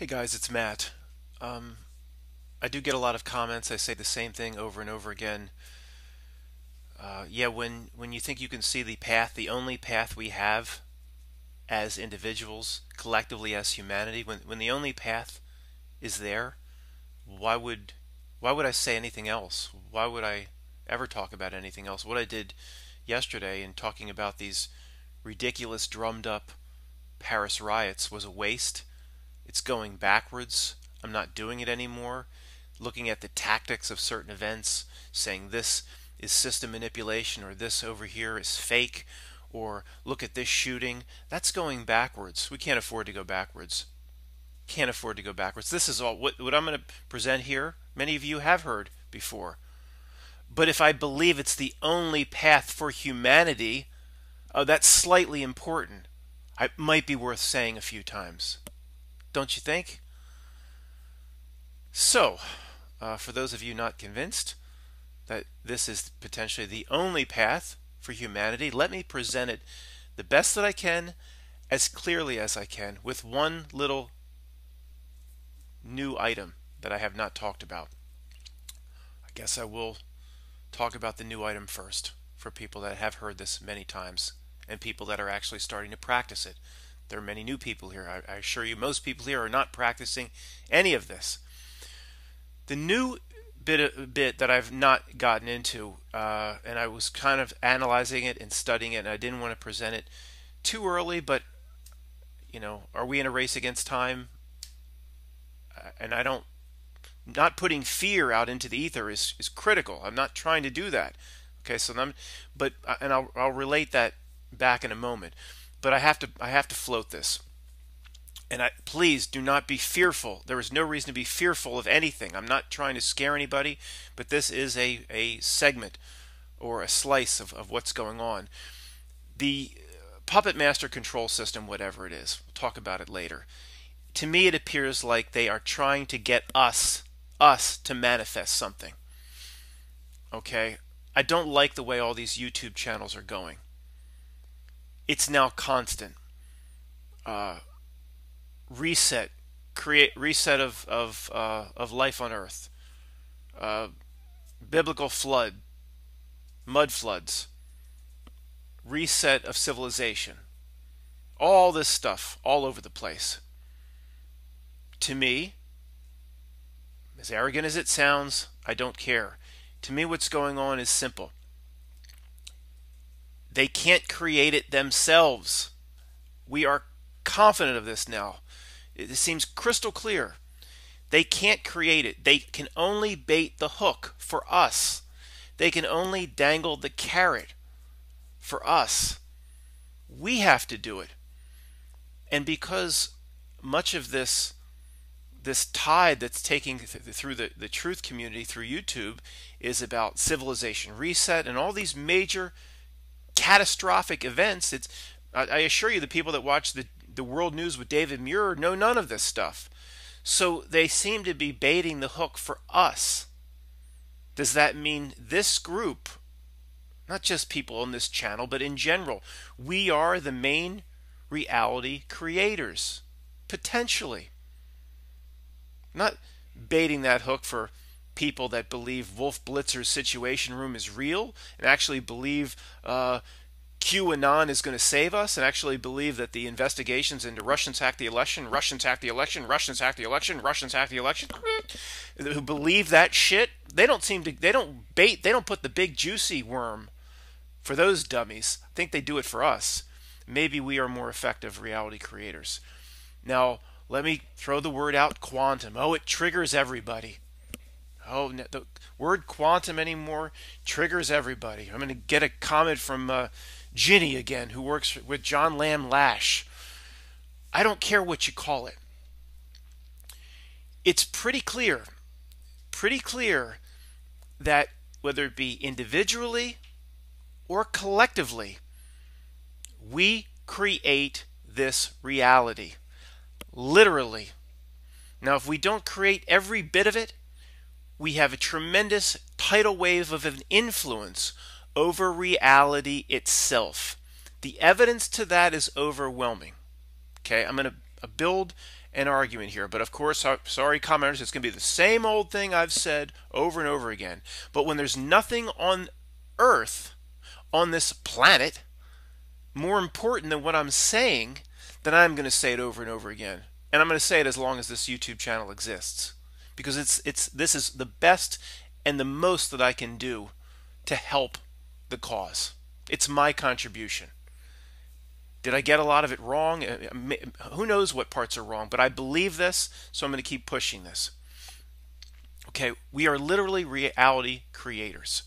Hey guys, it's Matt. Um, I do get a lot of comments. I say the same thing over and over again. Yeah, when you think you can see the path, the only path we have as individuals, collectively as humanity, when the only path is there, why would why would I say anything else? Why would I ever talk about anything else? What I did yesterday in talking about these ridiculous drummed up Paris riots was a waste. It's going backwards. I'm not doing it anymore. Looking at the tactics of certain events, saying this is system manipulation or this over here is fake, or look at this shooting. That's going backwards. We can't afford to go backwards. Can't afford to go backwards. This is all what I'm going to present here. Many of you have heard before. But if I believe it's the only path for humanity, that's slightly important. It might be worth saying a few times. Don't you think? So, for those of you not convinced that this is potentially the only path for humanity, let me present it the best that I can, as clearly as I can, with one little new item that I have not talked about. I guess I will talk about the new item first for people that have heard this many times and people that are actually starting to practice it. There are many new people here. I assure you most people here are not practicing any of this. The new bit that I've not gotten into, and I was kind of analyzing it and studying it, and I didn't want to present it too early, but, are we in a race against time? And not putting fear out into the ether is critical. I'm not trying to do that. Okay, so I'll relate that back in a moment. But I have to float this. And please do not be fearful. There is no reason to be fearful of anything. I'm not trying to scare anybody, but this is a segment or a slice of what's going on. The puppet master control system, whatever it is, we'll talk about it later. To me, it appears like they are trying to get us to manifest something. Okay? I don't like the way all these YouTube channels are going. It's now constant. Reset of life on Earth, biblical flood, mud floods, reset of civilization, all this stuff all over the place. To me, as arrogant as it sounds, I don't care. To me, what's going on is simple. They can't create it themselves. We are confident of this now. It seems crystal clear. They can't create it. They can only bait the hook for us. They can only dangle the carrot for us. We have to do it. And because much of this tide that's taking through the truth community through YouTube is about civilization reset and all these major catastrophic events, I assure you the people that watch the world news with David Muir know none of this stuff. So they seem to be baiting the hook for us. Does that mean this group, not just people on this channel, but in general, we are the main reality creators? Potentially. Not baiting that hook for people that believe Wolf Blitzer's Situation Room is real and actually believe QAnon is going to save us and actually believe that the investigations into Russians hacked the election, Russians hacked the election, Russians hacked the election, Russians hacked the election, who believe that shit, they don't put the big juicy worm for those dummies. I think they do it for us. Maybe we are more effective reality creators. Now, let me throw the word out, quantum. Oh, it triggers everybody. Oh, the word quantum anymore triggers everybody. I'm going to get a comment from Ginny again, who works with John Lamb Lash. I don't care what you call it. It's pretty clear that whether it be individually or collectively, we create this reality. Literally. Now, if we don't create every bit of it, we have a tremendous tidal wave of an influence over reality itself. The evidence to that is overwhelming. Okay, I'm going to build an argument here. But of course, sorry commenters, it's going to be the same old thing I've said over and over again. But when there's nothing on Earth, on this planet, more important than what I'm saying, then I'm going to say it over and over again. And I'm going to say it as long as this YouTube channel exists. Because this is the best and the most that I can do to help the cause. It's my contribution. Did I get a lot of it wrong? Who knows what parts are wrong, but I believe this, so I'm going to keep pushing this. Okay, we are literally reality creators.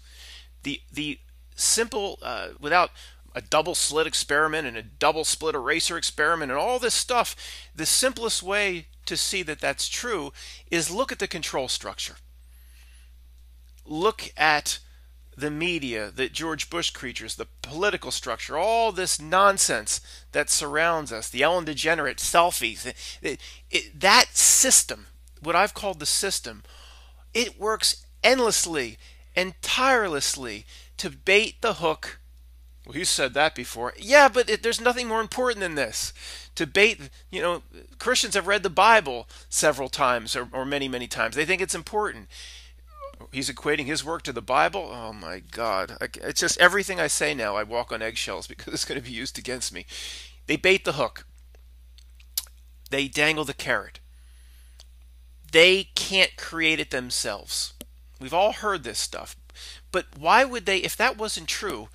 The simple, without a double slit experiment and a double split eraser experiment and all this stuff, the simplest way to see that that's true is look at the control structure. Look at the media, the George Bush creatures, the political structure, all this nonsense that surrounds us, the Ellen DeGenerate selfies, that system, what I've called the system, it works endlessly and tirelessly to bait the hook. Well, you said that before. Yeah, but there's nothing more important than this. To bait, Christians have read the Bible several times or many, many times. They think it's important. He's equating his work to the Bible. Oh my God. It's just everything I say now, I walk on eggshells because it's going to be used against me. They bait the hook. They dangle the carrot. They can't create it themselves. We've all heard this stuff. But why would they, if that wasn't true,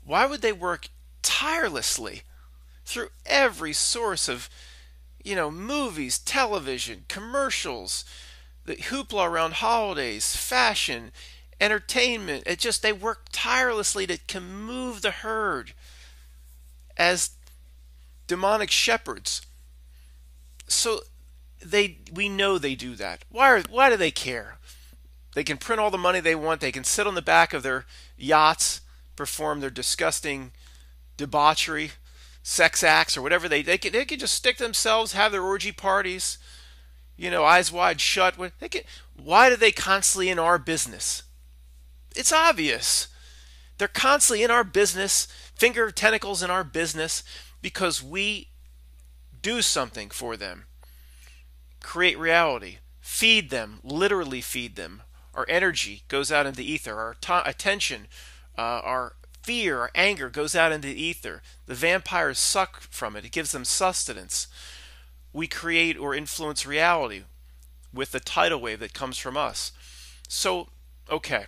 why would they work tirelessly through every source of, movies, television, commercials, the hoopla around holidays, fashion, entertainment? They work tirelessly to move the herd as demonic shepherds. So we know they do that. Why do they care? They can print all the money they want. They can sit on the back of their yachts, perform their disgusting debauchery, sex acts, or whatever. They can just stick themselves, have their orgy parties, eyes wide shut. Why do they constantly in our business? It's obvious. They're constantly in our business, finger tentacles in our business, because we do something for them. Create reality. Feed them, literally feed them. Our energy goes out into the ether. Our attention, our fear, our anger goes out into the ether. The vampires suck from it. It gives them sustenance. We create or influence reality with the tidal wave that comes from us. So, okay,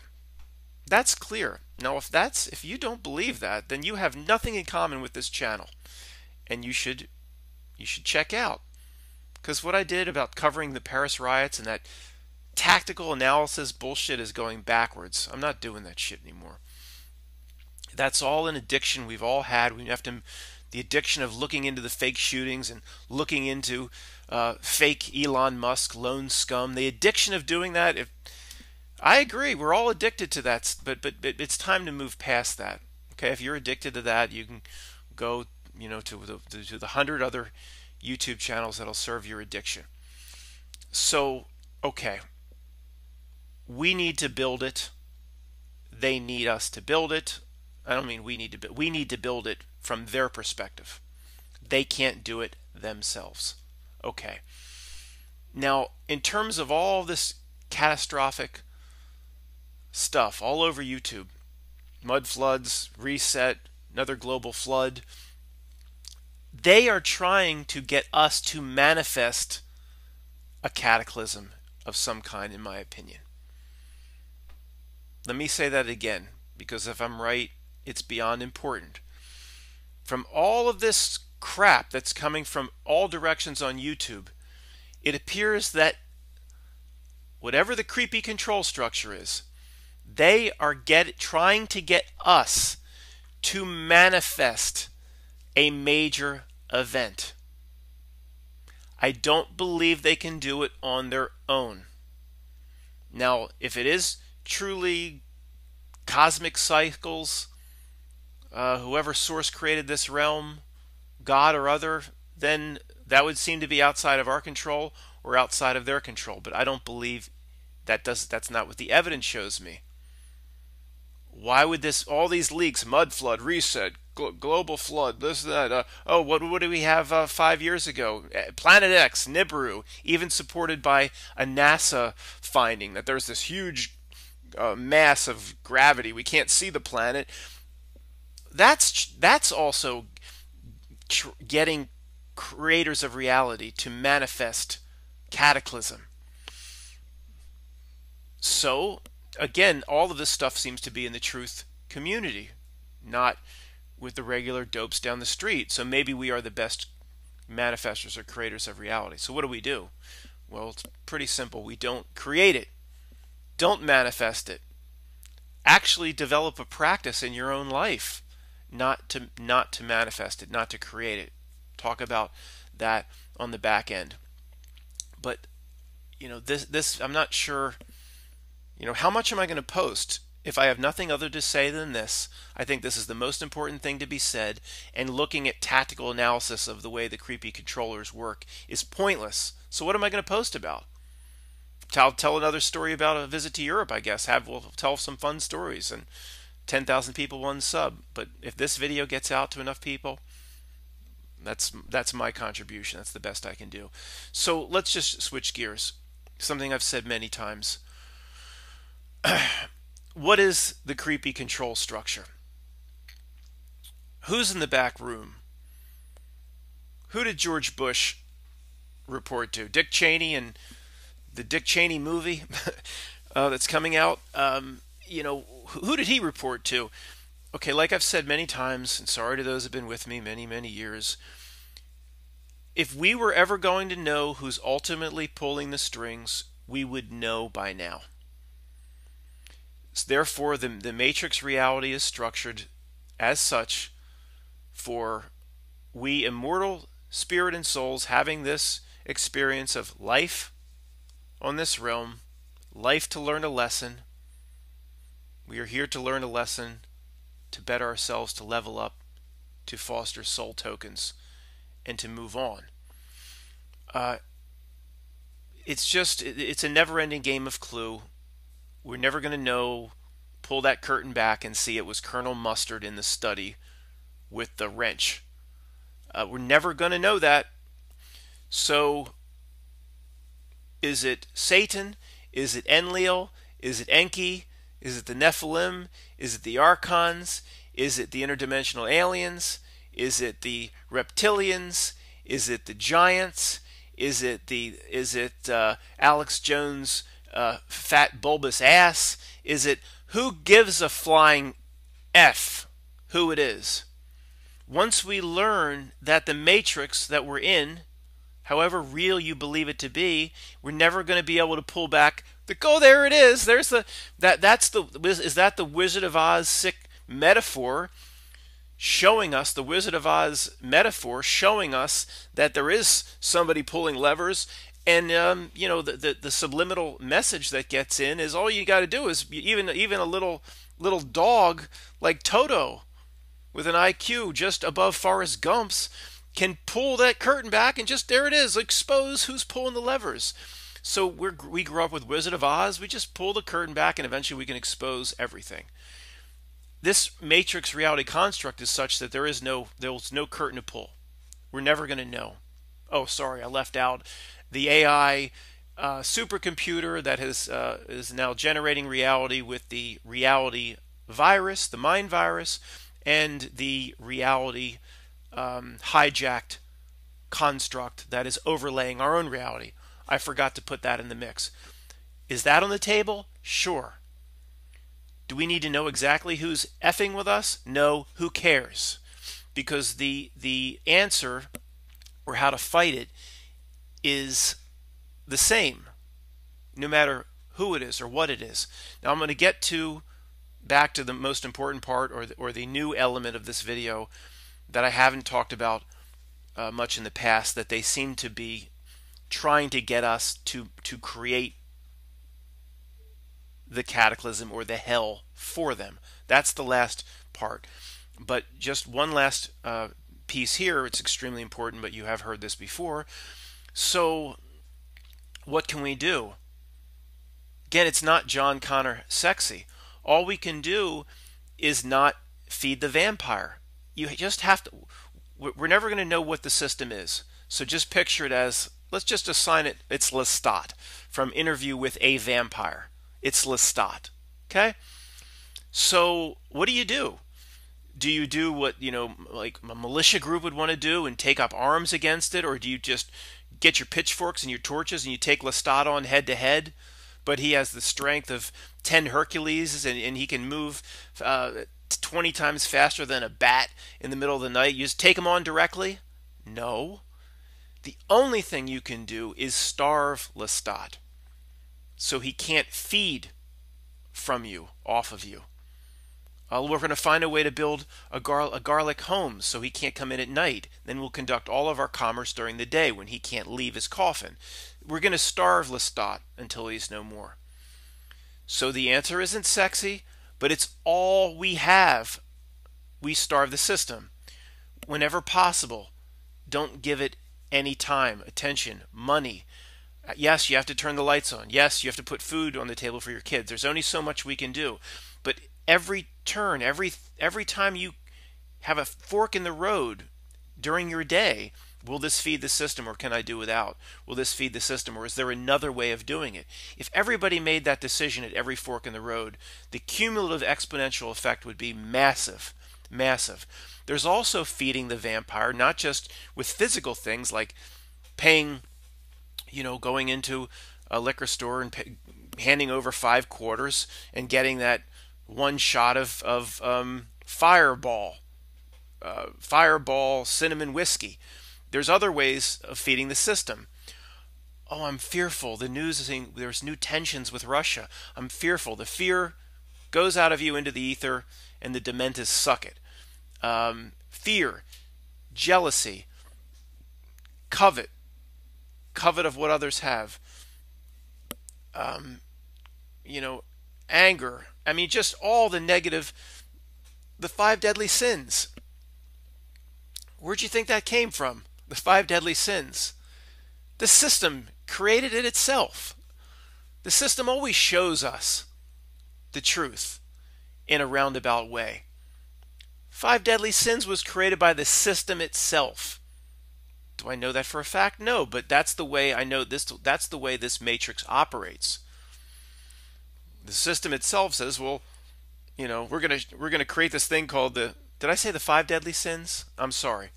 that's clear. Now, if you don't believe that, then you have nothing in common with this channel, and you should check out. Because what I did about covering the Paris riots and that tactical analysis bullshit is going backwards. I'm not doing that shit anymore. That's all an addiction we've all had. We have to. The addiction of looking into the fake shootings and looking into fake Elon Musk lone scum. The addiction of doing that. I agree, we're all addicted to that, but it's time to move past that. Okay, if you're addicted to that, you can go, to the 100 other YouTube channels that'll serve your addiction. So, okay, we need to build it. They need us to build it. I don't mean we need to build it from their perspective. They can't do it themselves. Okay. Now, in terms of all this catastrophic stuff all over YouTube, mud floods, reset, another global flood, they are trying to get us to manifest a cataclysm of some kind, in my opinion. Let me say that again, because if I'm right, it's beyond important. From all of this crap that's coming from all directions on YouTube, it appears that whatever the creepy control structure is, they are trying to get us to manifest a major event. I don't believe they can do it on their own. Now, if it is truly cosmic cycles, whoever source created this realm, God or other, then that would seem to be outside of our control or outside of their control. But I don't believe that's not what the evidence shows me. Why would all these leaks, mud flood, reset, global flood, this, that. Oh, what did we have 5 years ago? Planet X, Nibiru, even supported by a NASA finding that there's this huge mass of gravity. We can't see the planet. That's also getting creators of reality to manifest cataclysm. So, again, all of this stuff seems to be in the truth community, not with the regular dopes down the street. So maybe we are the best manifestors or creators of reality. So what do? Well, it's pretty simple. We don't create it. Don't manifest it. Actually develop a practice in your own life not to manifest it, not to create it. Talk about that on the back end. But this I'm not sure, how much am I going to post? If I have nothing other to say than this, I think this is the most important thing to be said, and looking at tactical analysis of the way the creepy controllers work is pointless. So what am I going to post about? Tell another story about a visit to Europe, I guess. We'll tell some fun stories, and 10,000 people, one sub. But if this video gets out to enough people, that's my contribution. That's the best I can do. So let's just switch gears. Something I've said many times. What is the creepy control structure? Who's in the back room? Who did George Bush report to? Dick Cheney and the Dick Cheney movie that's coming out? Who did he report to? Okay, like I've said many times, and sorry to those who have been with me many, many years, if we were ever going to know who's ultimately pulling the strings, we would know by now. Therefore, the matrix reality is structured as such for we immortal spirit and souls having this experience of life on this realm, life to learn a lesson. We are here to learn a lesson, to better ourselves, to level up, to foster soul tokens, and to move on. It's a never-ending game of Clue. We're never going to know, pull that curtain back and see it was Colonel Mustard in the study with the wrench. We're never going to know that. So, is it Satan? Is it Enlil? Is it Enki? Is it the Nephilim? Is it the Archons? Is it the interdimensional aliens? Is it the reptilians? Is it the giants? Is it Alex Jones' fat bulbous ass? Is it, who gives a flying F who it is? Once we learn that the matrix that we're in, however real you believe it to be, we're never going to be able to pull back. There it is. Is that the Wizard of Oz sick metaphor showing us, the Wizard of Oz metaphor showing us that there is somebody pulling levers, and the subliminal message that gets in is all you got to do is even a little dog like Toto with an IQ just above Forrest Gump's can pull that curtain back, and just there it is, expose who's pulling the levers. So we grew up with Wizard of Oz. We just pull the curtain back, and eventually we can expose everything. This matrix reality construct is such that there's no curtain to pull. We're never going to know. Oh, sorry, I left out the AI supercomputer that is now generating reality with the reality virus, the mind virus, and the reality hijacked construct that is overlaying our own reality. I forgot to put that in the mix. Is that on the table? Sure. Do we need to know exactly who's effing with us? No. Who cares? Because the answer, or how to fight it, is the same, no matter who it is or what it is. Now I'm going to get back to the most important part, or the new element of this video that I haven't talked about much in the past, that they seem to be trying to get us to create the cataclysm or the hell for them. That's the last part. But just one last piece here. It's extremely important, but you have heard this before. So what can we do? Again, it's not John Connor sexy. All we can do is not feed the vampire. You just have to. We're never going to know what the system is. So just picture it as, let's just assign it, it's Lestat from Interview with a Vampire. It's Lestat. Okay? So what do? Do you do what, like a militia group would want to do and take up arms against it? Or do you just get your pitchforks and your torches and you take Lestat on head to head? But he has the strength of 10 Hercules, and he can move 20 times faster than a bat in the middle of the night. You just take him on directly? No. The only thing you can do is starve Lestat so he can't feed from you, off of you. We're going to find a way to build a garlic home so he can't come in at night. Then we'll conduct all of our commerce during the day when he can't leave his coffin. We're going to starve Lestat until he's no more. So the answer isn't sexy, but it's all we have. We starve the system. Whenever possible, don't give it any time, attention, money. Yes, you have to turn the lights on. Yes, you have to put food on the table for your kids. There's only so much we can do. But every turn, every time you have a fork in the road during your day, will this feed the system, or can I do without? Will this feed the system, or is there another way of doing it? If everybody made that decision at every fork in the road, the cumulative exponential effect would be massive, massive. There's also feeding the vampire, not just with physical things like paying, going into a liquor store and handing over 5 quarters and getting that one shot of Fireball cinnamon whiskey. There's other ways of feeding the system. Oh, I'm fearful. The news is saying there's new tensions with Russia. I'm fearful. The fear goes out of you into the ether, and the dementis suck it. Fear, jealousy, covet of what others have. Anger. I mean, just all the negative, the 5 deadly sins. Where'd you think that came from? The 5 deadly sins. The system created it itself. The system always shows us the truth in a roundabout way. 5 deadly sins was created by the system itself. Do I know that for a fact? No, but that's the way I know this. That's the way this matrix operates. The system itself says, well, we're gonna create this thing called the. Did I say the 5 deadly sins? I'm sorry,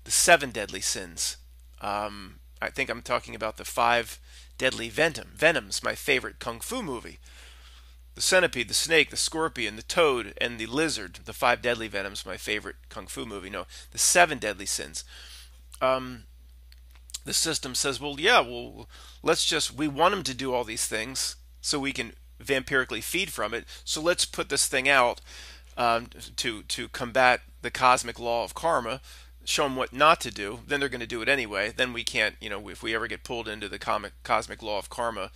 the 7 deadly sins. I think I'm talking about the 5 deadly venoms. My favorite kung fu movie. The centipede, the snake, the scorpion, the toad, and the lizard. The 5 deadly venoms. My favorite kung fu movie. No, the 7 deadly sins. The system says, well, yeah, we want them to do all these things so we can vampirically feed from it. So let's put this thing out to combat the cosmic law of karma, show them what not to do. Then they're going to do it anyway. Then we can't, if we ever get pulled into the cosmic law of karma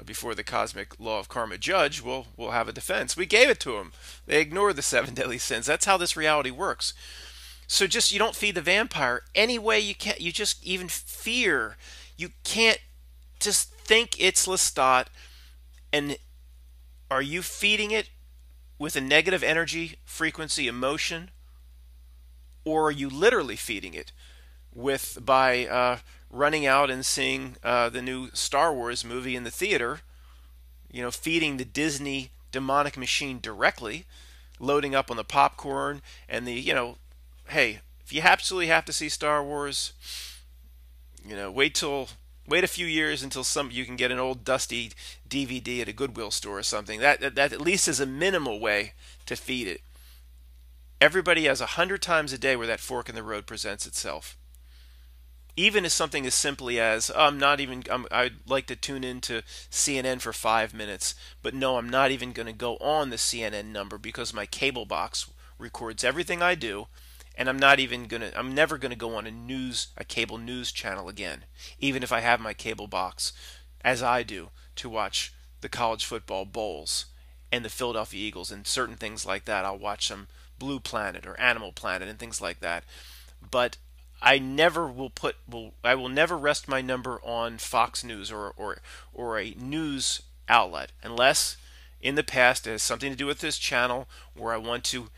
before the cosmic law of karma judge, we'll have a defense. We gave it to them. They ignored the 7 deadly sins. That's how this reality works. So you don't feed the vampire any way you can. You just even fear. You can't just think it's Lestat. And are you feeding it with a negative energy, frequency, emotion? Or are you literally feeding it by running out and seeing the new Star Wars movie in the theater? Feeding the Disney demonic machine directly, loading up on the popcorn and the, hey, if you absolutely have to see Star Wars, wait a few years until you can get an old dusty DVD at a Goodwill store or something. That at least is a minimal way to feed it. Everybody has 100 times a day where that fork in the road presents itself. Even as something as simply as, I'd like to tune into CNN for 5 minutes, but no, I'm not even going to go on the CNN number because my cable box records everything I do, and I'm never going to go on a cable news channel again, even if I have my cable box, as I do, to watch the college football bowls and the Philadelphia Eagles and certain things like that. I'll watch some Blue Planet or Animal Planet and things like that. But I will never rest my number on Fox News or a news outlet unless in the past it has something to do with this channel where I want to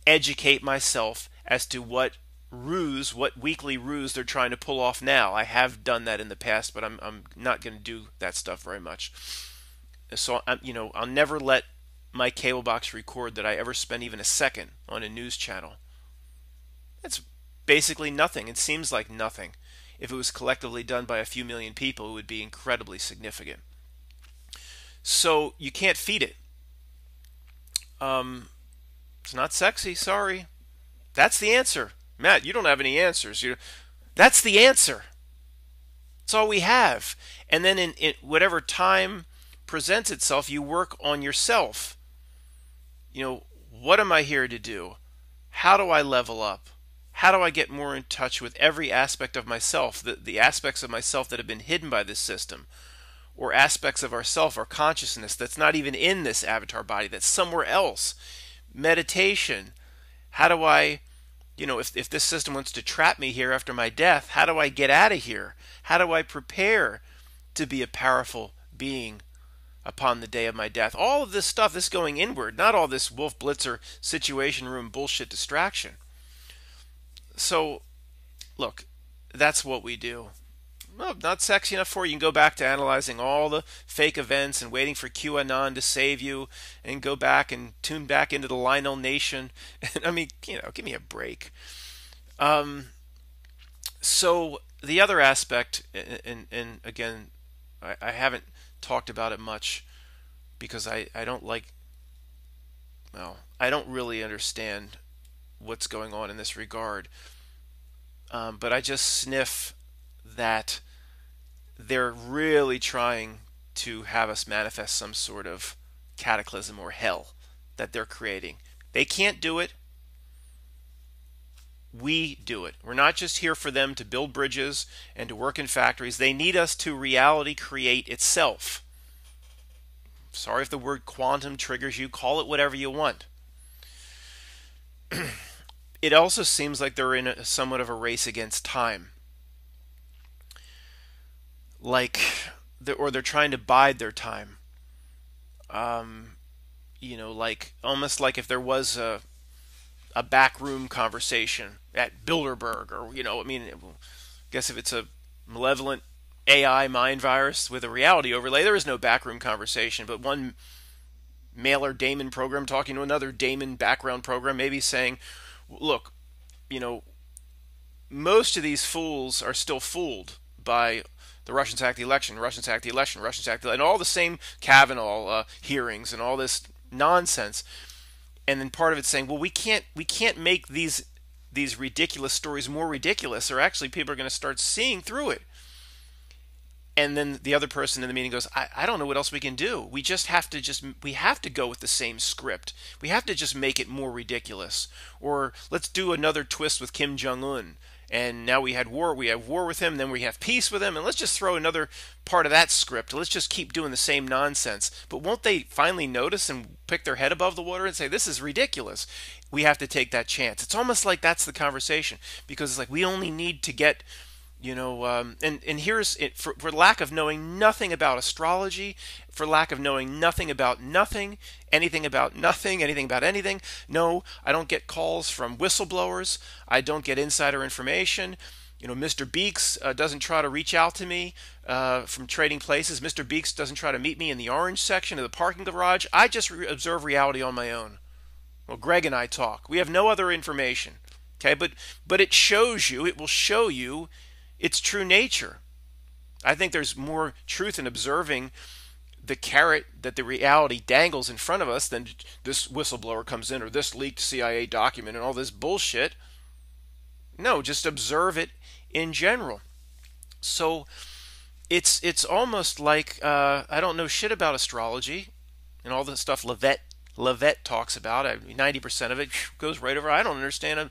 educate myself as to what weekly ruse they're trying to pull off now. I have done that in the past, but I'm not going to do that stuff very much. So I'll never let my cable box record that I ever spend even a second on a news channel. It's basically nothing. It seems like nothing. If it was collectively done by a few million people, it would be incredibly significant. So you can't feed it. It's not sexy, sorry. That's the answer. Matt, you don't have any answers. That's the answer. That's all we have. And then in whatever time presents itself, you work on yourself. What am I here to do? How do I level up? How do I get more in touch with every aspect of myself, the aspects of myself that have been hidden by this system, or aspects of ourself, our consciousness that's not even in this avatar body, that's somewhere else? Meditation. How do I, if this system wants to trap me here after my death, how do I get out of here? How do I prepare to be a powerful being upon the day of my death? All of this stuff is going inward, not all this Wolf Blitzer situation room bullshit distraction. So, look, that's what we do. Well, not sexy enough for you. You can go back to analyzing all the fake events and waiting for QAnon to save you, and go back and tune back into the Lionel Nation. I mean, give me a break. So the other aspect, and again, I haven't talked about it much because I don't really understand what's going on in this regard. But I just sniff that they're really trying to have us manifest some sort of cataclysm or hell that they're creating. They can't do it. We do it. We're not just here for them to build bridges and to work in factories. They need us to reality create itself. Sorry if the word quantum triggers you. Call it whatever you want. It also seems like they're in somewhat of a race against time. They're trying to bide their time. Almost like if there was a backroom conversation at Bilderberg, or I guess if it's a malevolent AI mind virus with a reality overlay, there is no backroom conversation, but one mailer daemon program talking to another daemon background program, maybe saying, look, most of these fools are still fooled by the Russians hacked the election, Russians hacked the election, Russians hacked the election, and all the same Kavanaugh hearings and all this nonsense. And then part of it's saying, well, we can't make these ridiculous stories more ridiculous, or actually people are going to start seeing through it. And then the other person in the meeting goes, I don't know what else we can do. We have to go with the same script. We have to just make it more ridiculous. Or let's do another twist with Kim Jong-un. And now we have war with him, then we have peace with him, and let's just throw another part of that script. Let's just keep doing the same nonsense. But won't they finally notice and pick their head above the water and say, this is ridiculous? We have to take that chance. It's almost like that's the conversation, because it's like we only need to get, and here's it, for lack of knowing nothing about astrology, for lack of knowing nothing about nothing, anything about nothing, anything about anything. No, I don't get calls from whistleblowers. I don't get insider information. Mr. Beeks doesn't try to reach out to me from trading places. Mr. Beeks doesn't try to meet me in the orange section of the parking garage. I just observe reality on my own. Well, Greg and I talk. We have no other information. Okay, but it will show you its true nature. I think there's more truth in observing the carrot that the reality dangles in front of us than this whistleblower comes in, or this leaked CIA document, and all this bullshit. No, just observe it in general. So it's almost like I don't know shit about astrology and all the stuff Levette talks about. 90% of it goes right over. I don't understand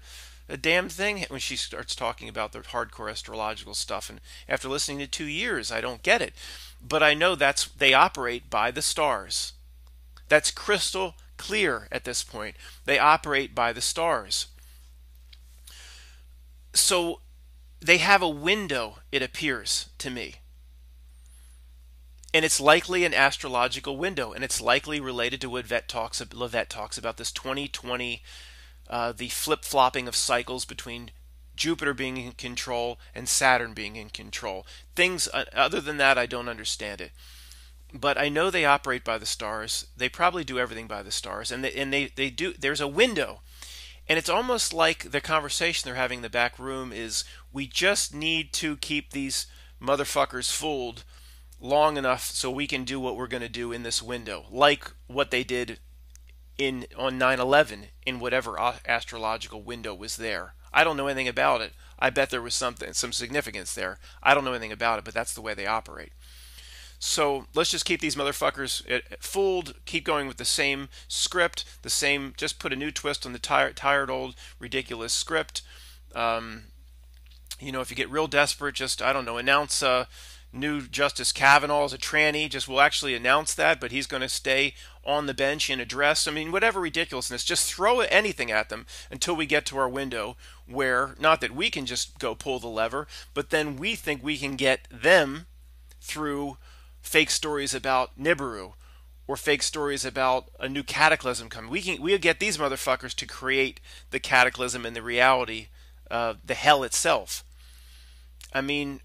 a damn thing when she starts talking about the hardcore astrological stuff, and after listening to 2 years, I don't get it. But I know they operate by the stars. That's crystal clear at this point. They operate by the stars. So they have a window, it appears to me. And it's likely an astrological window, and it's likely related to what Levette talks about, this 2020 the flip-flopping of cycles between Jupiter being in control and Saturn being in control. Things other than that, I don't understand it. But I know they operate by the stars. They probably do everything by the stars, and they do. There's a window, and it's almost like the conversation they're having in the back room is, we just need to keep these motherfuckers fooled long enough so we can do what we're going to do in this window, like what they did in on 9/11 in whatever astrological window was there. I don't know anything about it. I bet there was some significance there. I don't know anything about it, but that's the way they operate. So let's just keep these motherfuckers fooled, keep going with the same script, just put a new twist on the tired old ridiculous script. If you get real desperate, just, I don't know, announce new Justice Kavanaugh as a tranny. Just, we'll actually announce that, but he's going to stay on the bench in a dress. I mean, whatever ridiculousness, just throw anything at them until we get to our window where, not that we can just go pull the lever, but then we think we can get them through fake stories about Nibiru or fake stories about a new cataclysm coming. We'll get these motherfuckers to create the cataclysm and the reality, the hell itself. I mean,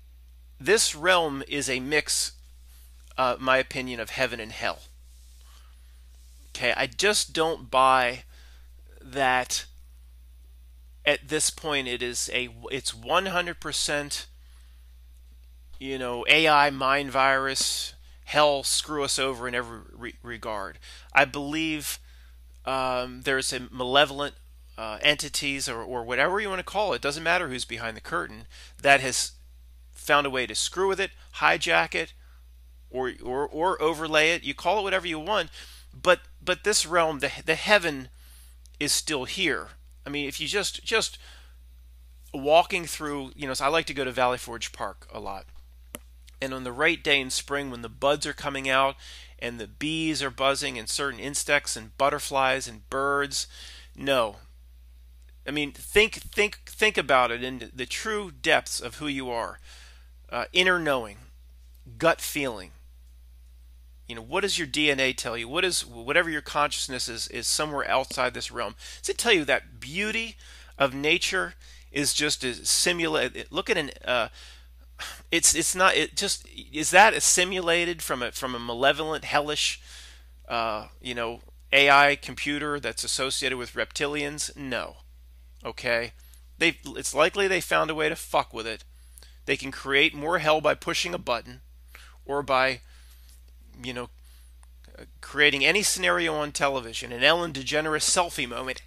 this realm is a mix, my opinion, of heaven and hell. Okay, I just don't buy that at this point it's 100%, AI mind virus, hell screw us over in every regard. I believe there's a malevolent entities or whatever you want to call it, doesn't matter who's behind the curtain, that has found a way to screw with it, hijack it, or overlay it. You call it whatever you want, but this realm, the heaven, is still here. I mean, if you just walking through, so I like to go to Valley Forge Park a lot. And on the right day in spring, when the buds are coming out and the bees are buzzing and certain insects and butterflies and birds, no. I mean, think about it in the true depths of who you are. Inner knowing, gut feeling. What does your DNA tell you? Whatever your consciousness is somewhere outside this realm. Does it tell you that beauty of nature is just a simulated? Look at it's not. It just is that a simulated from a malevolent, hellish, AI computer that's associated with reptilians? No. Okay, it's likely they found a way to fuck with it. They can create more hell by pushing a button, or by, creating any scenario on television, an Ellen DeGeneres selfie moment,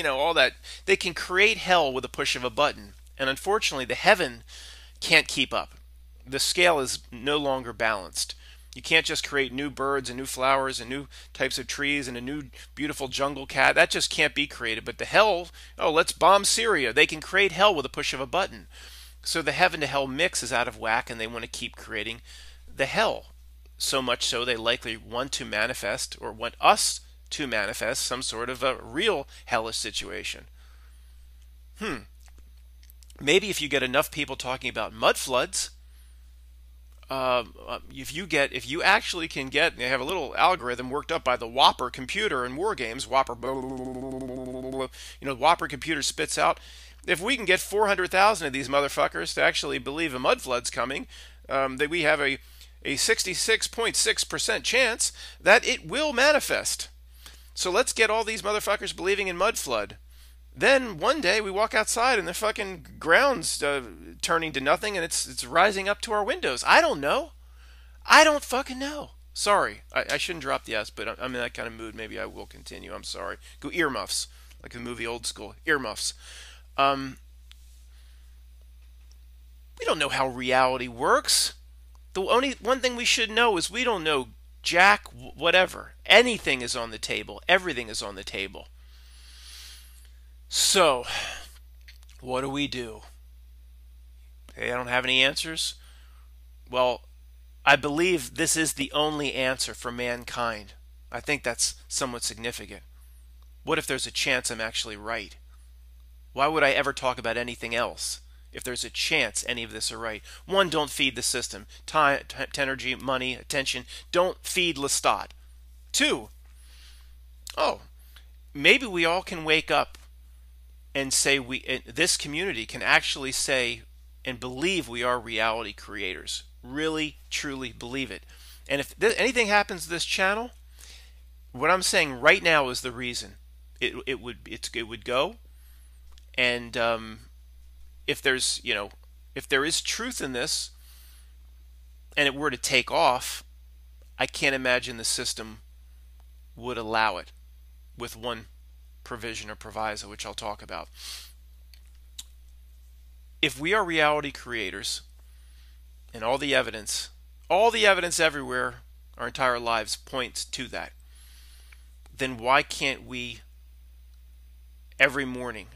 all that. They can create hell with a push of a button, and unfortunately, the heaven can't keep up. The scale is no longer balanced. You can't just create new birds and new flowers and new types of trees and a new beautiful jungle cat. That just can't be created. But the hell, let's bomb Syria. They can create hell with a push of a button. So the heaven to hell mix is out of whack, and they want to keep creating the hell. So much so they likely want to manifest, or want us to manifest, some sort of a real hellish situation. Maybe if you get enough people talking about mud floods, if you actually can get, they have a little algorithm worked up by the Whopper computer in war games. Whopper, Whopper computer spits out. If we can get 400,000 of these motherfuckers to actually believe a mud flood's coming, that we have a 66.6% chance that it will manifest. So let's get all these motherfuckers believing in mud flood. Then one day we walk outside and the fucking ground's turning to nothing, and it's rising up to our windows. I don't know. I don't fucking know. Sorry, I shouldn't drop the S, but I'm in that kind of mood. Maybe I will continue. I'm sorry. Go earmuffs, like the movie Old School. Earmuffs. We don't know how reality works. The only one thing we should know is we don't know jack whatever. Anything is on the table. Everything is on the table. So, what do we do? Hey, I don't have any answers. Well, I believe this is the only answer for mankind. I think that's somewhat significant. What if there's a chance I'm actually right? Why would I ever talk about anything else if there's a chance any of this are right? One, don't feed the system. Time, energy, money, attention. Don't feed Lestat. Two, maybe we all can wake up and say this community can actually say and believe we are reality creators. Really, truly believe it. And if anything happens to this channel, what I'm saying right now is the reason it would go. And if there's if there is truth in this, and it were to take off, I can't imagine the system would allow it, with one provision or proviso, which I'll talk about. If we are reality creators, and all the evidence everywhere, our entire lives points to that, then why can't we every morning,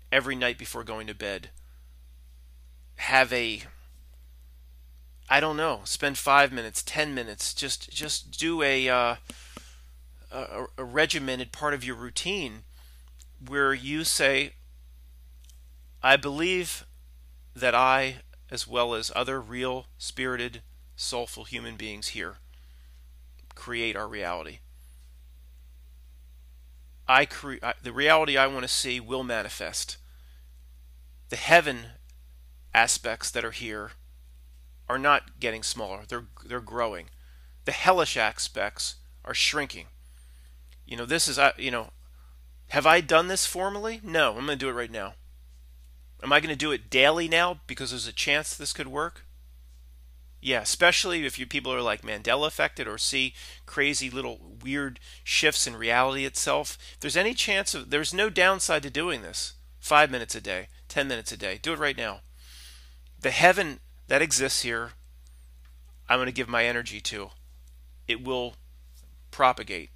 every night before going to bed, have I don't know, spend 5 minutes, 10 minutes, just do a regimented part of your routine where you say, I believe that I, as well as other real, spirited, soulful human beings here, create our reality. The reality I want to see will manifest. The heaven aspects that are here are not getting smaller. They're growing. The hellish aspects are shrinking. This is have I done this formally? No, I'm going to do it right now. Am I going to do it daily now because there's a chance this could work? Yeah, especially if people are like Mandela affected or see crazy little weird shifts in reality itself. If there's any chance there's no downside to doing this. 5 minutes a day, 10 minutes a day. Do it right now. The heaven that exists here, I'm going to give my energy to. It will propagate.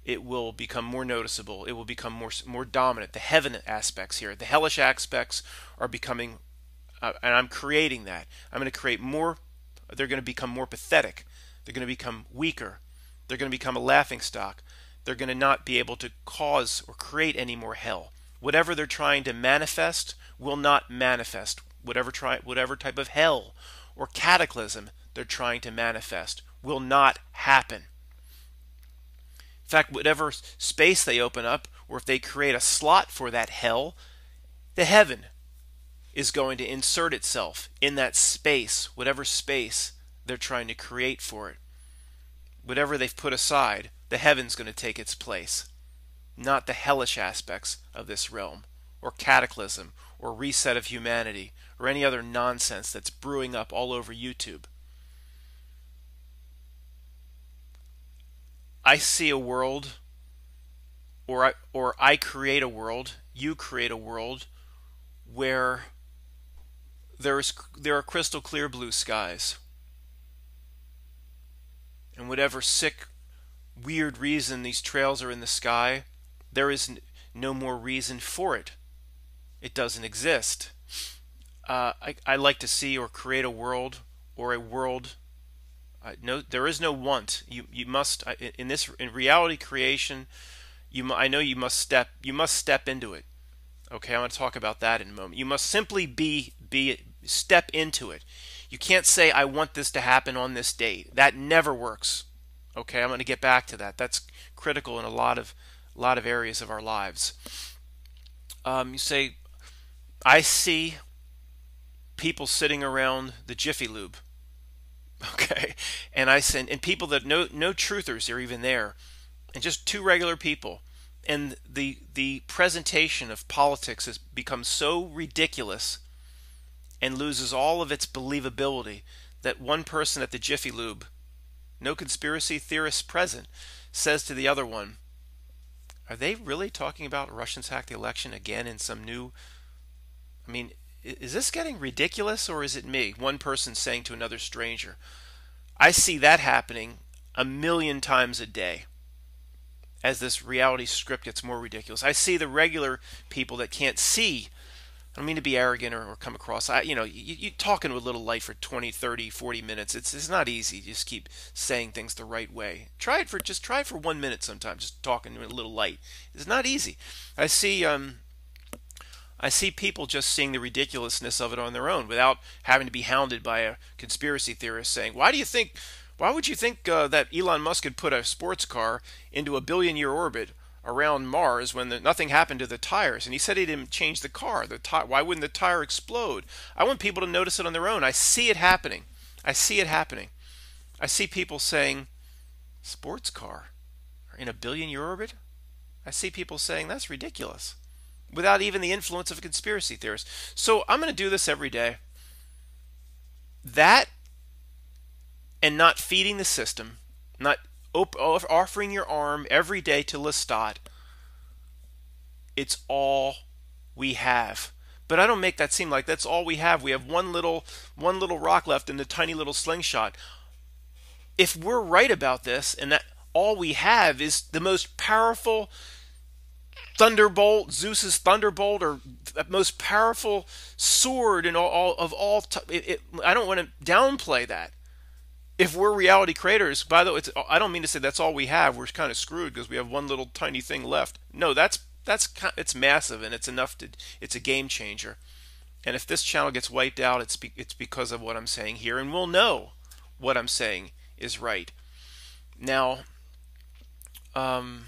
It will become more noticeable. It will become more dominant. The heaven aspects here, the hellish aspects are becoming, and I'm creating that. I'm going to create more. They're going to become more pathetic. They're going to become weaker. They're going to become a laughingstock. They're going to not be able to cause or create any more hell. Whatever they're trying to manifest will not manifest. Whatever type of hell or cataclysm they're trying to manifest will not happen. In fact, whatever space they open up, or if they create a slot for that hell, the heaven is going to insert itself in that space, whatever space they're trying to create for it. Whatever they've put aside, the heaven's going to take its place, not the hellish aspects of this realm, or cataclysm, or reset of humanity, or any other nonsense that's brewing up all over YouTube. I see a world, or I create a world, you create a world, where there are crystal clear blue skies. And whatever sick, weird reason these trails are in the sky, there is no more reason for it. It doesn't exist. I like to see or create a world, or a world. No, there is no want. You must in reality creation. I know you must step into it. Okay, I'm going to talk about that in a moment. You must simply step into it. You can't say I want this to happen on this date. That never works. Okay, I'm going to get back to that. That's critical in a lot of areas of our lives. You say, I see people sitting around the Jiffy Lube. Okay, and and people that no truthers are even there, and just two regular people, and the presentation of politics has become so ridiculous and loses all of its believability that one person at the Jiffy Lube, no conspiracy theorists present, says to the other one, are they really talking about Russians hacked the election again in some new... I mean, is this getting ridiculous, or is it me? One person saying to another stranger. I see that happening 1,000,000 times a day as this reality script gets more ridiculous. I see the regular people that can't see. I don't mean to be arrogant or come across. You talking with a little light for 20, 30, 40 minutes. It's not easy. You just keep saying things the right way. Try it for 1 minute sometimes. Just talking with a little light. It's not easy. I see people just seeing the ridiculousness of it on their own without having to be hounded by a conspiracy theorist saying, why would you think that Elon Musk could put a sports car into a billion-year orbit? around Mars when nothing happened to the tires, and he said he didn't change the car. Why wouldn't the tire explode? I want people to notice it on their own. I see it happening. I see it happening. I see people saying, sports car in a billion-year orbit? I see people saying that's ridiculous without even the influence of a conspiracy theorist. So I'm going to do this every day. That and not feeding the system, not offering your arm every day to Lestat, it's all we have. But I don't make that seem like that's all we have. We have one little rock left in the tiny little slingshot. If we're right about this, and that all we have is the most powerful thunderbolt, Zeus's thunderbolt, or most powerful sword in all I don't want to downplay that. If we're reality creators, by the way, I don't mean to say that's all we have. We're kind of screwed because we have one little tiny thing left. No, it's massive, and it's enough to, it's a game changer. And if this channel gets wiped out, it's because of what I'm saying here, and we'll know what I'm saying is right. Now, the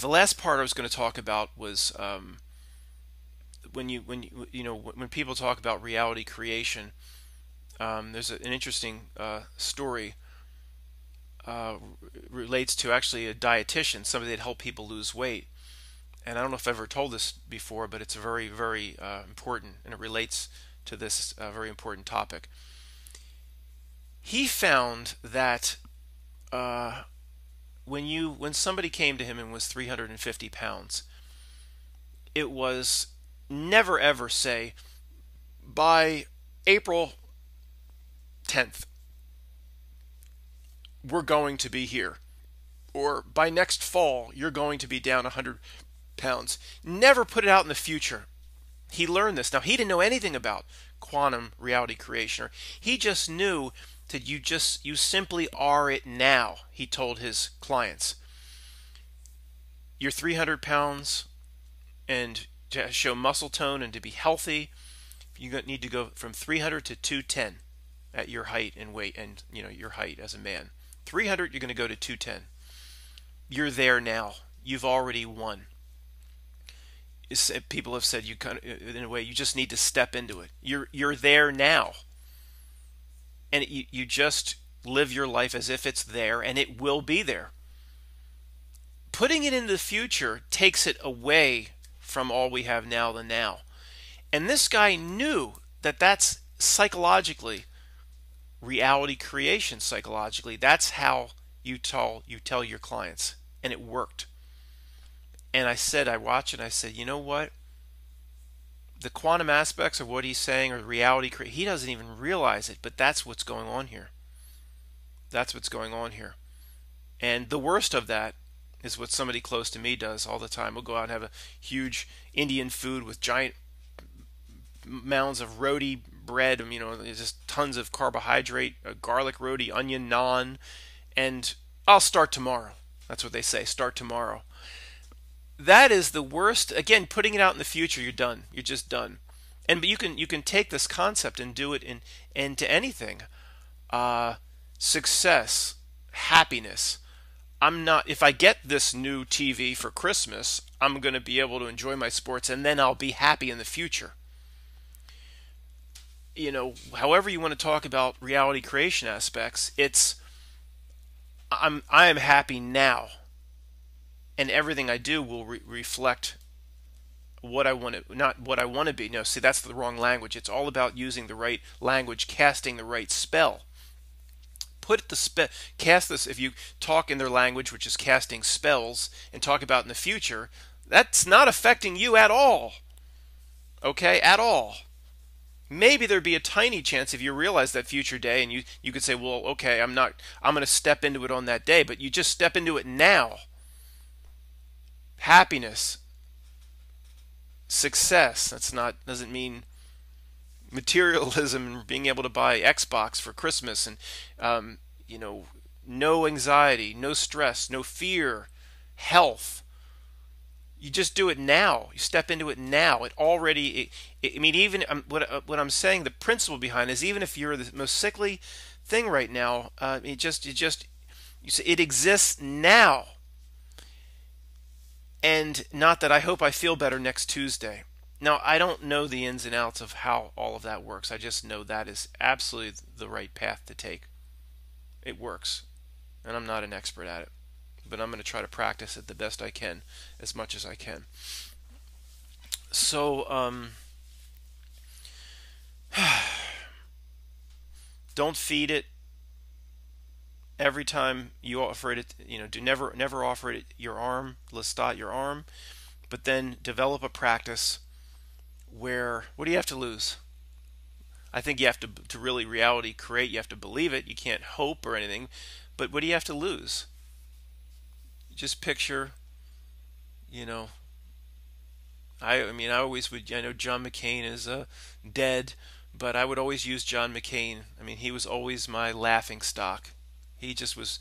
last part I was going to talk about was when people talk about reality creation. There's an interesting story relates to actually a dietitian, somebody that helped people lose weight. And I don't know if I've ever told this before, but it's very, very important, and it relates to this very important topic. He found that when somebody came to him and was 350 pounds, it was never ever say, by April 10th, we're going to be here, or by next fall, you're going to be down 100 pounds. Never put it out in the future. He learned this. Now, he didn't know anything about quantum reality creation. Or he just knew that you simply are it now, he told his clients. You're 300 pounds, and to show muscle tone and to be healthy, you need to go from 300 to 210 at your height and weight, and your height as a man. 300, you're going to go to 210. You're there now. You've already won. People have said you kind of, in a way, you just need to step into it. You're there now. And you just live your life as if it's there, and it will be there. Putting it into the future takes it away from all we have now, the now. And this guy knew that that's psychologically reality creation. Psychologically, that's how you tell your clients, and it worked. And I watched it, and I said, you know what? The quantum aspects of what he's saying, or reality creation, he doesn't even realize it, but that's what's going on here. That's what's going on here. And the worst of that is what somebody close to me does all the time. We'll go out and have a huge Indian food with giant mounds of roti bread, just tons of carbohydrate, garlic roti, onion, naan, and I'll start tomorrow. That's what they say, start tomorrow. That is the worst. Again, putting it out in the future, you're done. You're just done. But you can take this concept and do it into anything. Success, happiness. If I get this new TV for Christmas, I'm going to be able to enjoy my sports, and then I'll be happy in the future. However you want to talk about reality creation aspects, I am happy now. And everything I do will reflect what I want to, not what I want to be. No, see, that's the wrong language. It's all about using the right language, casting the right spell. Cast this. If you talk in their language, which is casting spells, and talk about in the future, that's not affecting you at all. Okay, at all. Maybe there'd be a tiny chance if you realize that future day, and you could say, well, okay, I'm going to step into it on that day, but you just step into it now. Happiness, success. Doesn't mean materialism and being able to buy Xbox for Christmas, and no anxiety, no stress, no fear, health. You just do it now. You step into it now. Even what I'm saying, the principle behind is, even if you're the most sickly thing right now, it exists now. And not that I hope I feel better next Tuesday. Now, I don't know the ins and outs of how all of that works. I just know that is absolutely the right path to take. It works, and I'm not an expert at it, but I'm going to try to practice it the best I can, as much as I can. So, don't feed it every time you offer it. Do never offer it your arm, lestat your arm, but then develop a practice where, what do you have to lose? I think you have to really reality create. You have to believe it. You can't hope or anything. But what do you have to lose? Just picture, you know. I mean, I always would. I know John McCain is dead, but I would always use John McCain. I mean, he was always my laughing stock. He just was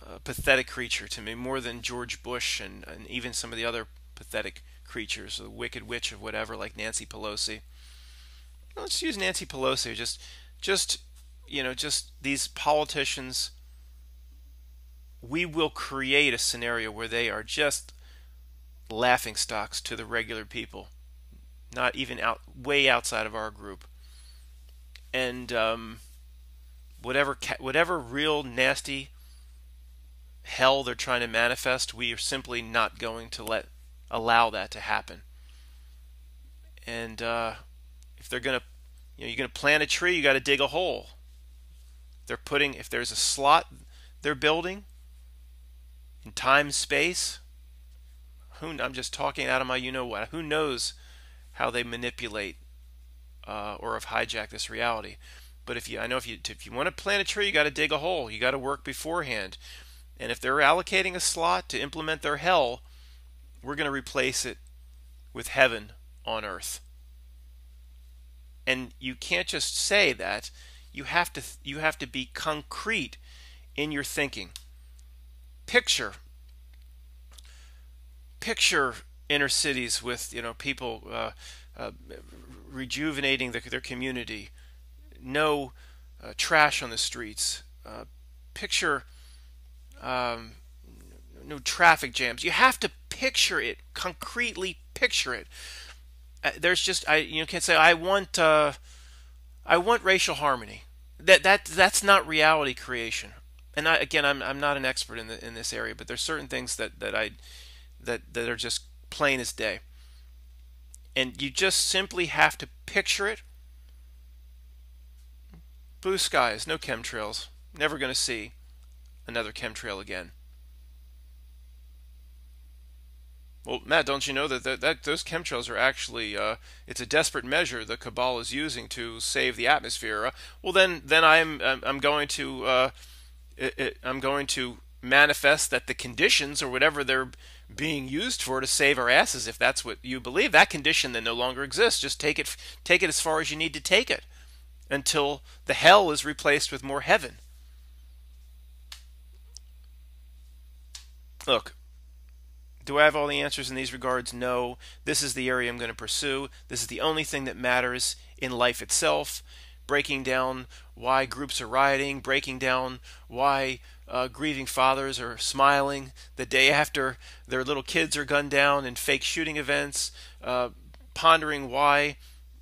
a pathetic creature to me, more than George Bush and even some of the other pathetic creatures, the wicked witch of whatever, like Nancy Pelosi. Let's use Nancy Pelosi. Just these politicians. We will create a scenario where they are just laughing stocks to the regular people, not even way outside of our group. And whatever real nasty hell they're trying to manifest, we are simply not going to allow that to happen. And if they're gonna, you're gonna plant a tree, you got to dig a hole. If there's a slot they're building in time, space. I'm just talking out of my you-know-what. Who knows how they manipulate or have hijacked this reality? But if you want to plant a tree, you got to dig a hole. You got to work beforehand. And if they're allocating a slot to implement their hell, we're going to replace it with heaven on earth. And you can't just say that. You have to be concrete in your thinking. Picture inner cities with people rejuvenating their community. No trash on the streets. Picture no traffic jams. You have to picture it concretely. Picture it. There's just you can't say I want racial harmony. That's not reality creation. And I'm not an expert in this area, but there's certain things that are just plain as day. And you just simply have to picture it. Blue skies, no chemtrails. Never going to see another chemtrail again. Well, Matt, don't you know that those chemtrails are actually it's a desperate measure the cabal is using to save the atmosphere? Well, then I'm going to manifest that the conditions or whatever they're being used for to save our asses, if that's what you believe, that condition then no longer exists. Just take it as far as you need to take it until the hell is replaced with more heaven. Look, do I have all the answers in these regards? No. This is the area I'm going to pursue. This is the only thing that matters in life itself. Breaking down why groups are rioting, breaking down why grieving fathers are smiling the day after their little kids are gunned down in fake shooting events, pondering why,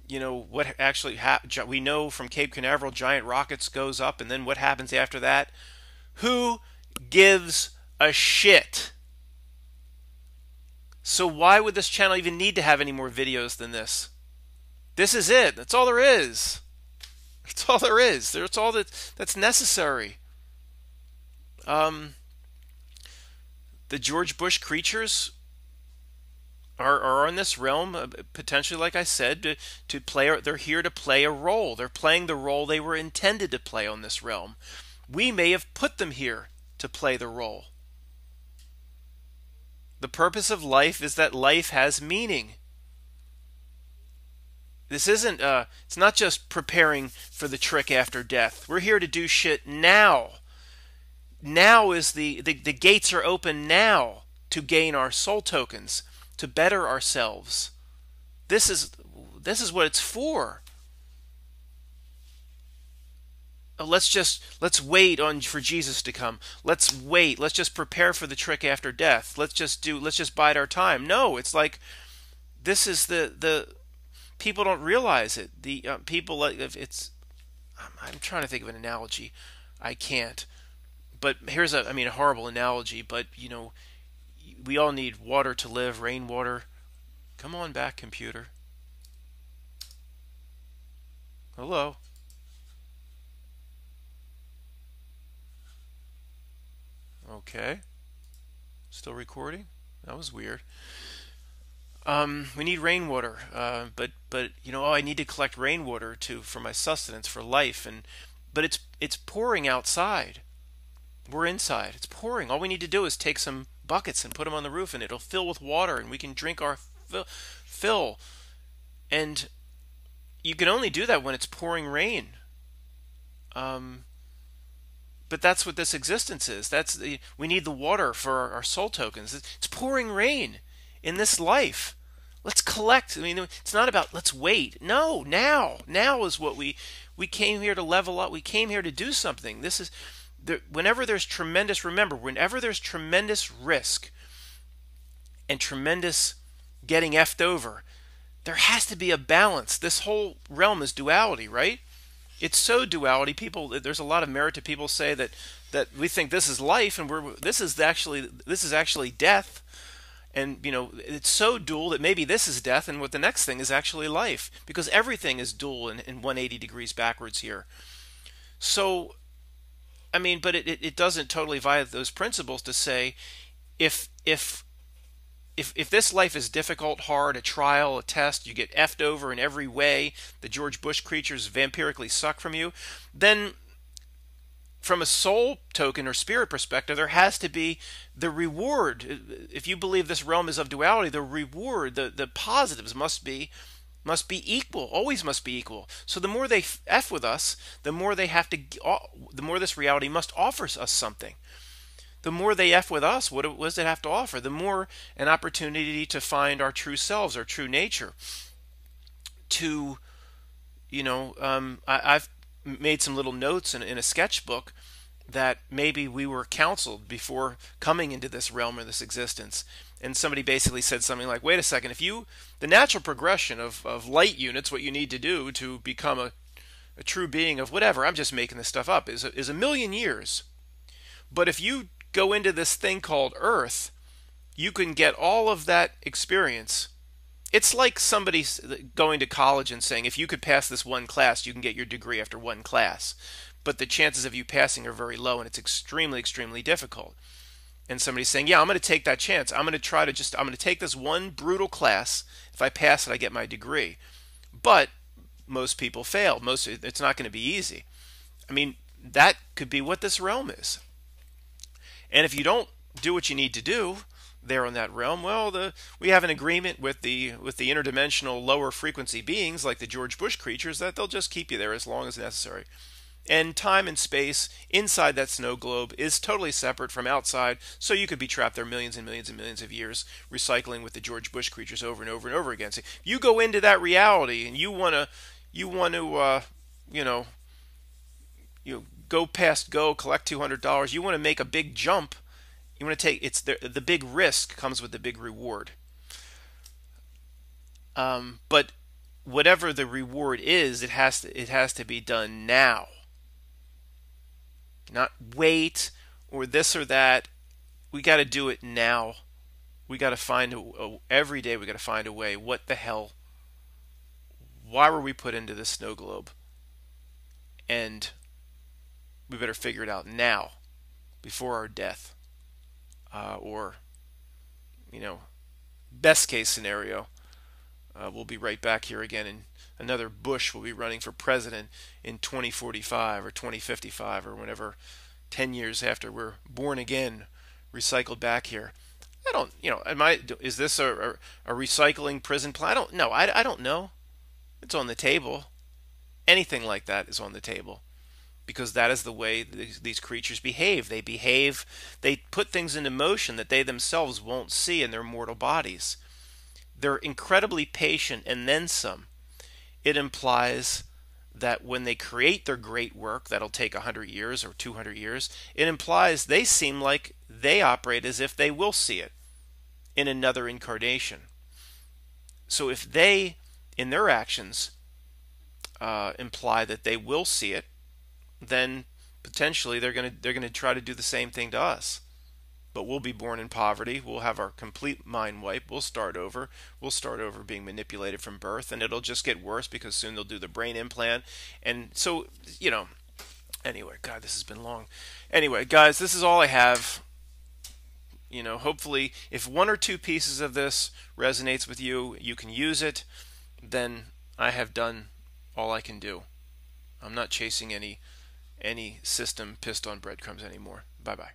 what actually we know from Cape Canaveral, giant rockets goes up, and then what happens after that. Who gives a shit? So why would this channel even need to have any more videos than this? This is it. That's all there is. That's all there is. That's all that's necessary. The George Bush creatures are in this realm, potentially, like I said, to play. They're here to play a role. They're playing the role they were intended to play on this realm. We may have put them here to play the role. The purpose of life is that life has meaning. This isn't, it's not just preparing for the trick after death. We're here to do shit now. Now is the gates are open now to gain our soul tokens, to better ourselves. This is what it's for. let's wait on for Jesus to come. Let's wait. Let's just prepare for the trick after death. Let's just bide our time. No, it's like this is the people don't realize it. The people like if it's I'm trying to think of an analogy. I can't. But here's a horrible analogy, but we all need water to live, rainwater. Come on back, computer. Hello. Okay. Still recording? That was weird. We need rainwater, but oh, I need to collect rainwater for my sustenance, for life, but it's pouring outside. We're inside. It's pouring. All we need to do is take some buckets and put them on the roof, and it'll fill with water, and we can drink our fill. And you can only do that when it's pouring rain. But that's what this existence is. We need the water for our soul tokens. It's pouring rain in this life. Let's collect. It's not about let's wait. No, now is what we came here to level up. We came here to do something. This is whenever there's tremendous. Remember, whenever there's tremendous risk and tremendous getting effed over, there has to be a balance. This whole realm is duality, right? It's so duality. There's a lot of merit to people say that we think this is life and this is actually death, and it's so dual that maybe this is death and what the next thing is actually life, because everything is dual in 180 degrees backwards here. So, but it doesn't totally violate those principles to say if this life is difficult, hard, a trial, a test, you get effed over in every way, the George Bush creatures vampirically suck from you, then from a soul token or spirit perspective, there has to be the reward. If you believe this realm is of duality, the reward, the positives must be equal, always must be equal. So the more they F with us, the more this reality must offer us something. The more they F with us, what does it have to offer? The more an opportunity to find our true selves, our true nature. I've made some little notes in a sketchbook that maybe we were counseled before coming into this realm or this existence. And somebody basically said something like, wait a second, the natural progression of light units, what you need to do to become a true being of whatever, I'm just making this stuff up, is a million years. But if you go into this thing called Earth, you can get all of that experience. It's like somebody going to college and saying, if you could pass this one class, you can get your degree after one class. But the chances of you passing are very low, and it's extremely, extremely difficult. And somebody's saying, yeah, I'm going to take that chance. I'm going to take this one brutal class. If I pass it, I get my degree. But most people fail. It's not going to be easy. That could be what this realm is. And if you don't do what you need to do there in that realm, well, we have an agreement with the interdimensional lower frequency beings like the George Bush creatures that they'll just keep you there as long as necessary. And time and space inside that snow globe is totally separate from outside, so you could be trapped there millions and millions and millions of years, recycling with the George Bush creatures over and over and over again. So you go into that reality and you want to go past go, collect $200. You want to make a big jump. You want to take the big risk comes with the big reward. But whatever the reward is, it has to be done now. Not wait or this or that. We got to do it now. We got to find every day. We got to find a way. What the hell? Why were we put into this snow globe? And we better figure it out now, before our death, or best case scenario, we'll be right back here again, and another Bush will be running for president in 2045 or 2055 or whenever, 10 years after we're born again, recycled back here. I don't, is this a recycling prison plan? I don't know. I don't know. It's on the table. Anything like that is on the table. Because that is the way these creatures behave. They put things into motion that they themselves won't see in their mortal bodies. They're incredibly patient and then some. It implies that when they create their great work that'll take 100 years or 200 years, it implies they seem like they operate as if they will see it in another incarnation. So if they, in their actions, imply that they will see it, then potentially they're gonna try to do the same thing to us. But we'll be born in poverty. We'll have our complete mind wipe. We'll start over. We'll start over being manipulated from birth, and it'll just get worse because soon they'll do the brain implant. And so, anyway, God, this has been long. Anyway, guys, this is all I have. Hopefully, if one or two pieces of this resonates with you, you can use it, then I have done all I can do. I'm not chasing any system pissed on breadcrumbs anymore. Bye-bye.